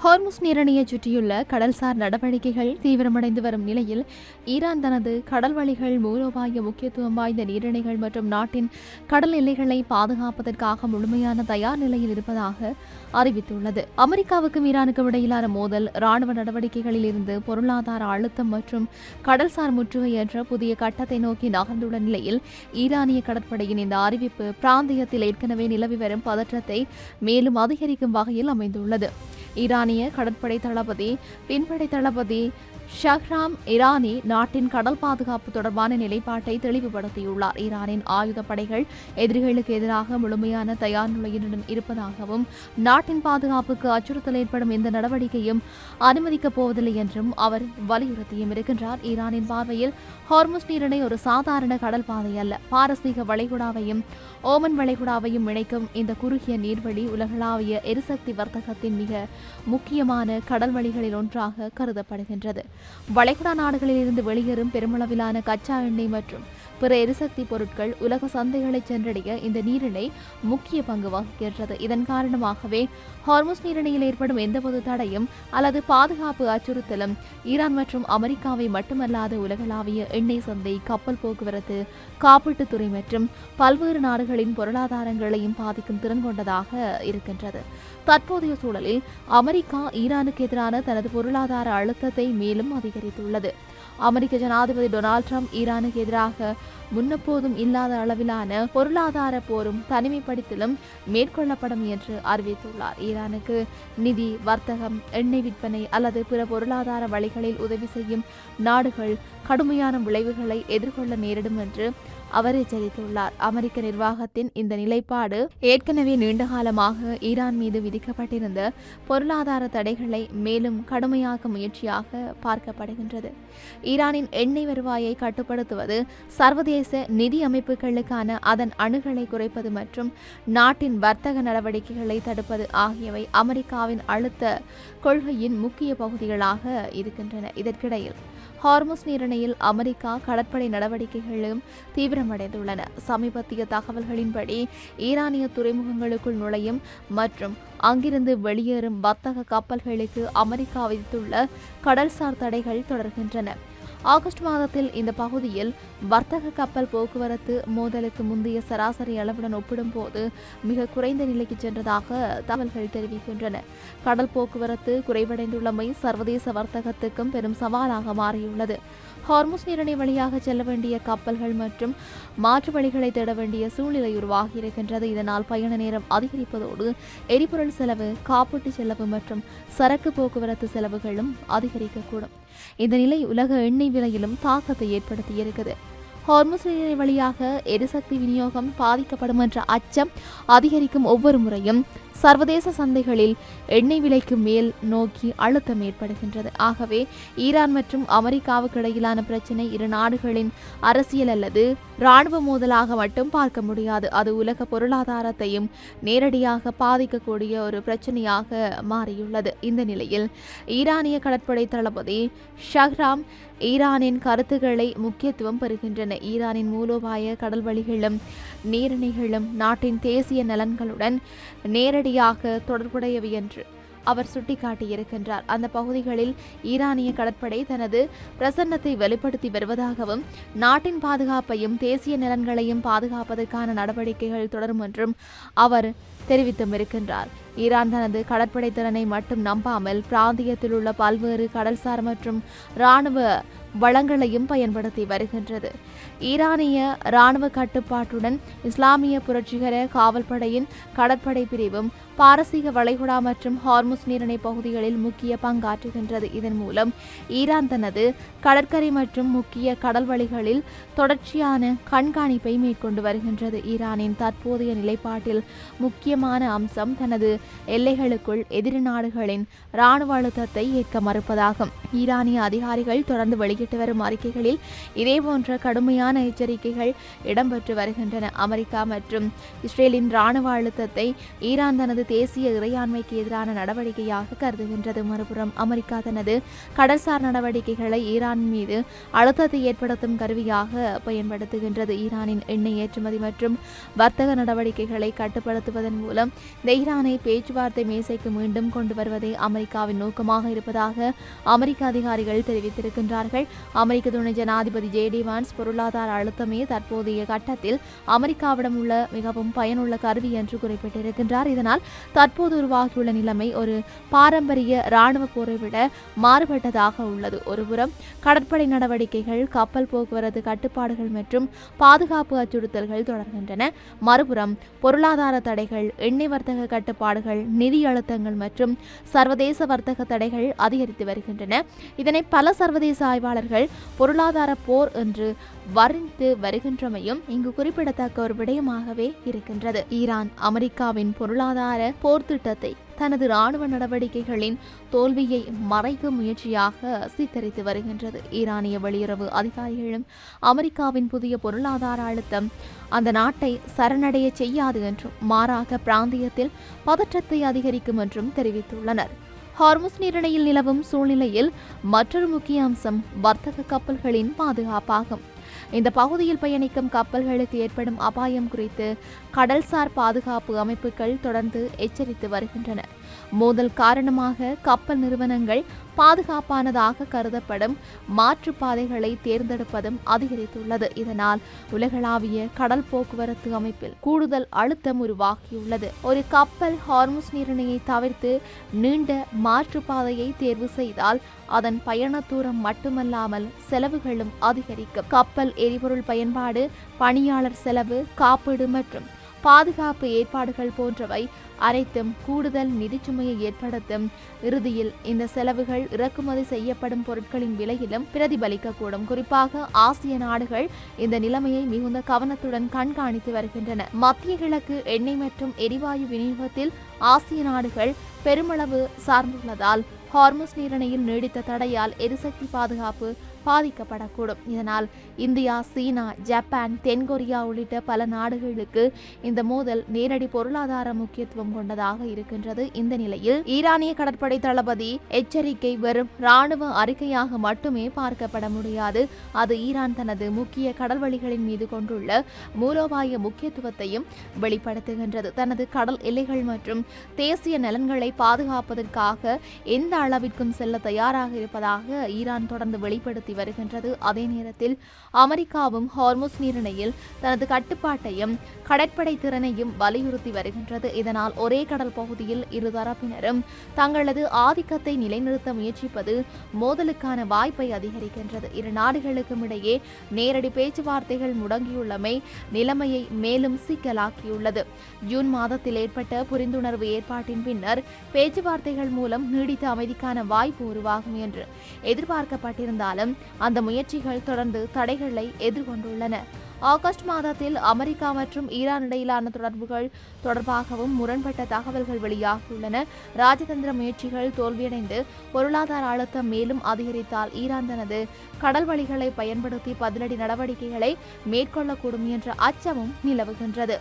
Hormuz நீரிணையை சுற்றியுள்ள கடல்சார் நடவடிக்கைகள் தீவிரமடைந்து வரும் நிலையில் ஈரான் தனது கடல் வழிகள் மூலோபாய முக்கியத்துவம் வாய்ந்த நீரிணைகள் மற்றும் நாட்டின் கடல் எல்லைகளை பாதுகாப்பதற்காக முழுமையான தயார் நிலையில் இருப்பதாக அறிவித்துள்ளது. அமெரிக்காவுக்கும் ஈரானுக்கும் இடையிலான மோதல் ராணுவ நடவடிக்கைகளில் இருந்து பொருளாதார அழுத்தம் மற்றும் கடல்சார் முற்றுகை என்ற புதிய கட்டத்தை நோக்கி நகர்ந்துள்ள நிலையில் ஈரானிய கடற்படையின் இந்த அறிவிப்பு பிராந்தியத்தில் ஏற்கனவே நிலவி வரும் பதற்றத்தை மேலும் அதிகரிக்கும் வகையில் அமைந்துள்ளது. ஈரானிய கடற்படை தளபதி பின்படை தளபதி ஷஹ்ராம் இரானி நாட்டின் கடல் பாதுகாப்பு தொடர்பான நிலைப்பாட்டை தெளிவுபடுத்தியுள்ளார். ஈரானின் ஆயுதப்படைகள் எதிரிகளுக்கு எதிராக முழுமையான தயார் நிலையுடன் இருப்பதாகவும் நாட்டின் பாதுகாப்புக்கு அச்சுறுத்தல் ஏற்படும் எந்த நடவடிக்கையும் அனுமதிக்கப் போவதில்லை என்றும் அவர் வலியுறுத்தியும் இருக்கின்றார். ஈரானின் பார்வையில் ஹார்முஸ் நீரிணை ஒரு சாதாரண கடல் பாதை அல்ல. பாரசீக வளைகுடாவையும் ஓமன் வளைகுடாவையும் இணைக்கும் இந்த குறுகிய நீர்வழி உலகளாவிய எரிசக்தி வர்த்தகத்தின் மிக முக்கியமான கடல் வழிகளில் ஒன்றாக கருதப்படுகின்றது. வளைகுடா நாடுகளில் இருந்து வெளியேறும் பெருமளவிலான கச்சா எண்ணெய் மற்றும் பிற எரிசக்தி பொருட்கள் உலக சந்தைகளை சென்றடைய இந்த நீரிணை முக்கிய பங்கு வகிக்கின்றது. இதன் காரணமாகவே ஹார்முஸ் நீரிணையில் ஏற்படும் எந்தவொரு தடையும் அல்லது பாதுகாப்பு அச்சுறுத்தலும் ஈரான் மற்றும் அமெரிக்காவை மட்டுமல்லாத உலகளாவிய எண்ணெய் சந்தை, கப்பல் போக்குவரத்து, காப்பீட்டுத்துறை மற்றும் பல்வேறு நாடுகளின் பொருளாதாரங்களையும் பாதிக்கும் திறன் கொண்டதாக இருக்கின்றது. தற்போதைய சூழலில் அமெரிக்கா ஈரானுக்கு எதிரான தனது பொருளாதார அழுத்தத்தை மேலும் அதிகரித்துள்ளது. அமெரிக்க ஜனாதிபதி டொனால்ட் ட்ரம்ப் ஈரானுக்கு எதிராக முன்னெப்போதும் இல்லாத அளவிலான பொருளாதார போரும் தனிமைப்படுத்தலும் மேற்கொள்ளப்படும் என்று அறிவித்துள்ளார். ஈரானுக்கு நிதி, வர்த்தகம், எண்ணெய் விற்பனை அல்லது பிற பொருளாதார வழிகளில் உதவி செய்யும் நாடுகள் கடுமையான விளைவுகளை எதிர்கொள்ள நேரிடும் என்று அவர் எச்சரித்துள்ளார். அமெரிக்க நிர்வாகத்தின் இந்த நிலைப்பாடு ஏற்கனவே நீண்டகாலமாக ஈரான் மீது விதிக்கப்பட்டிருந்த பொருளாதார தடைகளை மேலும் கடுமையாக்கும் முயற்சியாக பார்க்கப்படுகின்றது. ஈரானின் எண்ணெய் வருவாயை கட்டுப்படுத்துவது, சர்வதேச நிதி அமைப்புகளுக்கான அதன் அணுகலை குறைப்பது மற்றும் நாட்டின் வர்த்தக நடவடிக்கைகளை தடுப்பது ஆகியவை அமெரிக்காவின் அழுத்த கொள்கையின் முக்கிய பகுதிகளாக இருக்கின்றன. இதற்கிடையில் ஹார்முஸ் நீரிணையில் அமெரிக்கா கடற்படை நடவடிக்கைகளும் தீவிரமடைந்துள்ளன. சமீபத்திய தகவல்களின்படி ஈரானிய துறைமுகங்களுக்குள் நுழையும் மற்றும் அங்கிருந்து வெளியேறும் வர்த்தக கப்பல்களுக்கு அமெரிக்கா விதித்துள்ள கடல்சார் தடைகள் தொடர்கின்றன. ஆகஸ்ட் மாதத்தில் இந்த பகுதியில் வர்த்தக கப்பல் போக்குவரத்து மோதலுக்கு முந்தைய சராசரி அளவுடன் ஒப்பிடும்போது மிக குறைந்த நிலைக்கு சென்றதாக தகவல்கள் தெரிவிக்கின்றன. கடல் போக்குவரத்து குறைவடைந்துள்ளமை சர்வதேச வர்த்தகத்துக்கும் பெரும் சவாலாக மாறியுள்ளது. ஹார்முஸ் நீரிணை வழியாக செல்ல வேண்டிய கப்பல்கள் மற்றும் மாற்று வழிகளை தேட வேண்டிய சூழ்நிலை உருவாகியிருக்கின்றது. இதனால் பயண நேரம் அதிகரிப்பதோடு எரிபொருள் செலவு, காப்பீட்டு செலவு மற்றும் சரக்கு போக்குவரத்து செலவுகளும் அதிகரிக்கக்கூடும். இந்த நிலை உலக எண்ணெய் விலையிலும் தாக்கத்தை ஏற்படுத்தியிருக்கிறது. ஹார்முஸ் நீரிணை வழியாக எரிசக்தி விநியோகம் பாதிக்கப்படும் என்ற அச்சம் அதிகரிக்கும் ஒவ்வொரு முறையும் சர்வதேச சந்தைகளில் எண்ணெய் விலைக்கு மேல் நோக்கி அழுத்தம் ஏற்படுகின்றது. ஆகவே ஈரான் மற்றும் அமெரிக்காவுக்கு இடையிலான பிரச்சினை இரு நாடுகளின் அரசியல் அல்லது இராணுவ மோதலாக மட்டும் பார்க்க முடியாது. அது உலக பொருளாதாரத்தையும் நேரடியாக பாதிக்கக்கூடிய ஒரு பிரச்சனையாக மாறியுள்ளது. இந்த நிலையில் ஈரானிய கடற்படை தளபதி ஷஹ்ராம் ஈரானின் கருத்துக்களை முக்கியத்துவம் பெறுகின்றன. ஈரானின் மூலோபாய கடல் வழிகளும் நீரிணைகளும் நாட்டின் தேசிய நலன்களுடன் நேரடியாக தொடர்புடையவை என்று அவர் சுட்டிக்காட்டியிருக்கின்றார். அந்த பகுதிகளில் ஈரானிய கடற்படை தனது பிரசன்னத்தை வெளிப்படுத்தி வருவதாகவும் நாட்டின் பாதுகாப்பையும் தேசிய நலன்களையும் பாதுகாப்பதற்கான நடவடிக்கைகள் தொடரும் என்றும் அவர் தெரிவித்தும் இருக்கின்றார். ஈரான் தனது கடற்படை திறனை மட்டும் நம்பாமல் பிராந்தியத்தில் உள்ள பல்வேறு கடல்சார் மற்றும் இராணுவ வளங்களையும் பயன்படுத்தி வருகின்றது. ஈரானிய இராணுவ கட்டுப்பாட்டுடன் இஸ்லாமிய புரட்சிகர காவல்படையின் கடற்படை பிரிவும் பாரசீக வளைகுடா மற்றும் ஹார்முஸ் நீரிணை பகுதிகளில் முக்கிய பங்காற்றுகின்றது. இதன் மூலம் ஈரான் தனது கடற்கரை மற்றும் முக்கிய கடல் வழிகளில் தொடர்ச்சியான கண்காணிப்பை மேற்கொண்டு வருகின்றது. ஈரானின் தற்போதைய நிலைப்பாட்டில் முக்கியமான அம்சம் தனது எல்லைகளுக்குள் எதிரி நாடுகளின் இராணுவ அழுத்தத்தை ஏற்க மறுப்பதாகும். ஈரானிய அதிகாரிகள் தொடர்ந்து வெளியிட்டுள்ள வெளியிட்டு வரும் அறிக்கைகளில் இதேபோன்ற கடுமையான எச்சரிக்கைகள் இடம்பெற்று வருகின்றன. அமெரிக்கா மற்றும் இஸ்ரேலின் இராணுவ அழுத்தத்தை ஈரான் தனது தேசிய இறையாண்மைக்கு எதிரான நடவடிக்கையாக கருதுகின்றது. மறுபுறம் அமெரிக்கா தனது கடல்சார் நடவடிக்கைகளை ஈரான் மீது அழுத்தத்தை ஏற்படுத்தும் கருவியாக பயன்படுத்துகின்றது. ஈரானின் எண்ணெய் ஏற்றுமதி மற்றும் வர்த்தக நடவடிக்கைகளை கட்டுப்படுத்துவதன் மூலம் தெஹ்ரானை பேச்சுவார்த்தை மேசைக்கு மீண்டும் கொண்டு வருவதே அமெரிக்காவின் நோக்கமாக இருப்பதாக அமெரிக்க அதிகாரிகள் தெரிவித்திருக்கின்றார்கள். அமெரிக்க துணை ஜனாதிபதி ஜே.டி. வான்ஸ் பொருளாதார அழுத்தமே தற்போதைய கட்டத்தில் அமெரிக்காவிடம் உள்ள மிகவும் பயனுள்ள கருவி என்று குறிப்பிட்டிருக்கின்றார். இதனால் தற்போது உருவாகியுள்ள நிலைமை ஒரு பாரம்பரிய இராணுவ போரை விட மாறுபட்டதாக உள்ளது. ஒருபுறம் கடற்படை நடவடிக்கைகள், கப்பல் போக்குவரத்து கட்டுப்பாடுகள் மற்றும் பாதுகாப்பு அச்சுறுத்தல்கள் தொடர்கின்றன. மறுபுறம் பொருளாதார தடைகள், எண்ணெய் வர்த்தக கட்டுப்பாடுகள், நிதி அழுத்தங்கள் மற்றும் சர்வதேச வர்த்தக தடைகள் அதிகரித்து வருகின்றன. இதனை பல சர்வதேச ஆய்வாளர்கள் பொருளாதார போர் என்று வர்ணித்து வருகின்றமையும் இங்கு குறிப்பிடத்தக்க ஒரு விடயமாகவே இருக்கின்றது. ஈரான் அமெரிக்காவின் பொருளாதார போர் திட்டத்தை தனது இராணுவ நடவடிக்கைகளின் தோல்வியை மறைக்கும் முயற்சியாக சித்தரித்து வருகின்றது. ஈரானிய வெளியுறவு அதிகாரிகளும் அமெரிக்காவின் புதிய பொருளாதார அழுத்தம் அந்த நாட்டை சரணடைய செய்யாது என்றும் மாறாக பிராந்தியத்தில் பதற்றத்தை அதிகரிக்கும் என்றும் தெரிவித்துள்ளனர். ஹார்முஸ் நீரிணையில் நிலவும் சூழ்நிலையில் மற்றொரு முக்கிய அம்சம் வர்த்தக கப்பல்களின் பாதுகாப்பாகும். இந்த பகுதியில் பயணிக்கும் கப்பல்களுக்கு ஏற்படும் அபாயம் குறித்து கடல்சார் பாதுகாப்பு அமைப்புகள் தொடர்ந்து எச்சரித்து வருகின்றன. மோதல் காரணமாக கப்பல் நிறுவனங்கள் பாதுகாப்பானதாக கருதப்படும் மாற்றுப்பாதைகளை தேர்ந்தெடுப்பதும் அதிகரித்துள்ளது. இதனால் உலகளாவிய கடல் போக்குவரத்து அமைப்பில் கூடுதல் அழுத்தம் உருவாகியுள்ளது. ஒரு கப்பல் ஹார்முஸ் நீரிணையை தவிர்த்து நீண்ட மாற்றுப்பாதையை தேர்வு செய்தால் அதன் பயண தூரம் மட்டுமல்லாமல் செலவுகளும் அதிகரிக்கும். கப்பல் எரிபொருள் பயன்பாடு, பணியாளர் செலவு, காப்பீடு மற்றும் பாதுகாப்பு ஏற்பாடுகள் போன்றவை அனைத்தும் கூடுதல் நிதிச்சுமையை ஏற்படுத்தும். இறுதியில் இந்த செலவுகள் இறக்குமதி செய்யப்படும் பொருட்களின் விலையிலும் பிரதிபலிக்கக்கூடும். குறிப்பாக ஆசிய நாடுகள் இந்த நிலைமையை மிகுந்த கவனத்துடன் கண்காணித்து வருகின்றன. மத்திய கிழக்கு எண்ணெய் மற்றும் எரிவாயு விநியோகத்தில் ஆசிய நாடுகள் பெருமளவு சார்ந்துள்ளதால் ஹார்முஸ் நீரிணையில் நீடித்த தடையால் எரிசக்தி பாதுகாப்பு பாதிக்கப்படக்கூடும். இதனால் இந்தியா, சீனா, ஜப்பான், தென்கொரியா உள்ளிட்ட பல நாடுகளுக்கு இந்த மோதல் நேரடி பொருளாதார முக்கியத்துவம் கொண்டதாக இருக்கின்றது. இந்த நிலையில் ஈரானிய கடற்படை தளபதி எச்சரிக்கை வெறும் இராணுவ அறிக்கையாக மட்டுமே பார்க்கப்பட முடியாது. அது ஈரான் தனது முக்கிய கடல்வழிகளின் மீது கொண்டுள்ள மூலோபாய முக்கியத்துவத்தையும் வெளிப்படுத்துகின்றது. தனது கடல் எல்லைகள் மற்றும் தேசிய நலன்களை பாதுகாப்பதற்காக எந்த அளவிற்கும் செல்ல தயாராக இருப்பதாக ஈரான் தொடர்ந்து வெளிப்படுத்தி வருகின்றது. அதே நேரத்தில் அமெரிக்காவும் ஹார்முஸ் நீரிணையில் தனது கட்டுப்பாட்டையும் கடற்படை திறனையும் வலியுறுத்தி வருகின்றது. இதனால் ஒரே கடல் பகுதியில் இரு தரப்பினரும் தங்களது ஆதிக்கத்தை நிலைநிறுத்த முயற்சிப்பது மோதலுக்கான வாய்ப்பை அதிகரிக்கின்றது. இரு நாடுகளுக்கும் இடையே நேரடி பேச்சுவார்த்தைகள் முடங்கியுள்ளமை நிலைமையை மேலும் சிக்கலாக்கியுள்ளது. ஜூன் மாதத்தில் ஏற்பட்ட புரிந்துணர்வு ஏற்பாட்டின் பின்னர் பேச்சுவார்த்தைகள் மூலம் நீடித்த அமைதிக்கான வாய்ப்பு உருவாகும் என்று எதிர்பார்க்கப்பட்டிருந்தாலும் அந்த முயற்சிகள் தொடர்ந்து தடைகளை எதிர்கொண்டுள்ளன. ஆகஸ்ட் மாதத்தில் அமெரிக்கா மற்றும் ஈரான் இடையிலான தொடர்புகள் தொடர்பாகவும் முரண்பட்ட தகவல்கள் வெளியாகியுள்ளன. ராஜதந்திர முயற்சிகள் தோல்வியடைந்து பொருளாதார அழுத்தம் மேலும் அதிகரித்தால் ஈரான் தனது கடல் வழிகளை பயன்படுத்தி பதிலடி நடவடிக்கைகளை மேற்கொள்ளக்கூடும் என்ற அச்சமும் நிலவுகின்றது.